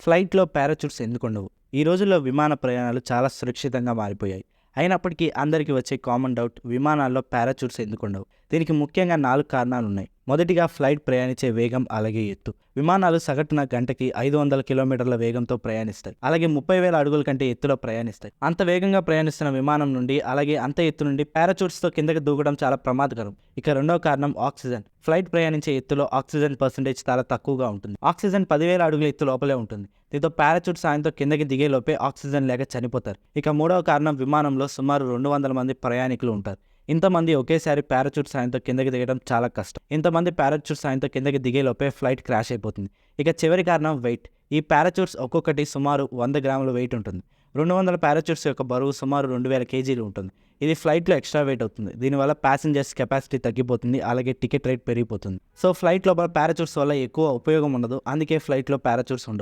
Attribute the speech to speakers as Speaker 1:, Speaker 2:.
Speaker 1: ఫ్లైట్‌లో పారాచూట్స్ ఎందుకుండవు? ఈ రోజుల్లో విమాన ప్రయాణాలు చాలా సురక్షితంగా మారిపోయాయి. అయినప్పటికీ అందరికీ వచ్చే కామన్ డౌట్ విమానాల్లో పారాచూట్స్ ఎందుకుండవు? దీనికి ముఖ్యంగా 4 కారణాలున్నాయి. మొదటిగా ఫ్లైట్ ప్రయాణించే వేగం అలాగే ఎత్తు. విమానాలు సగటున గంటకి 500 కిలోమీటర్ల వేగంతో ప్రయాణిస్తాయి. అలాగే 30,000 అడుగుల కంటే ఎత్తులో ప్రయాణిస్తాయి. అంత వేగంగా ప్రయాణిస్తున్న విమానం నుండి అలాగే అంత ఎత్తు నుండి పారాచూట్స్‌తో కిందకి దూకడం చాలా ప్రమాదకరం. ఇక రెండవ కారణం ఆక్సిజన్. ఫ్లైట్ ప్రయాణించే ఎత్తులో ఆక్సిజన్ పర్సెంటేజ్ చాలా తక్కువగా ఉంటుంది. ఆక్సిజన్ 10,000 అడుగుల ఎత్తు లోపలే ఉంటుంది. దీంతో పారాచూట్ సాయంతో కిందకి దిగేలోపే ఆక్సిజన్ లేక చనిపోతారు. ఇక మూడవ కారణం విమానంలో సుమారు 200 మంది ప్రయాణికులు ఉంటారు. ఇంతమంది ఒకేసారి పారాచూట్ సాయంతో కిందకి దిగడం చాలా కష్టం. ఇంతమంది పారాచూట్ సాయంతో కిందకి దిగేలోపే ఫ్లైట్ క్రాష్ అయిపోతుంది. ఇక చివరి కారణం వెయిట్. ఈ పారాచూట్స్ ఒక్కొక్కటి సుమారు 100 గ్రాముల వెయిట్ ఉంటుంది. 200 పారాచూట్స్ యొక్క బరువు సుమారు 2000 కేజీలు ఉంటుంది. ఇది ఫ్లైట్లో ఎక్స్ట్రా వెయిట్ అవుతుంది. దీనివల్ల ప్యాసింజర్స్ కెపాసిటీ తగ్గిపోతుంది. అలాగే టికెట్ రేట్ పెరిగిపోతుంది. సో ఫ్లైట్ లోపల పారాచూట్స్ వల్ల ఎక్కువ ఉపయోగం ఉండదు. అందుకే ఫ్లైట్లో పారాచూట్స్ ఉండవు.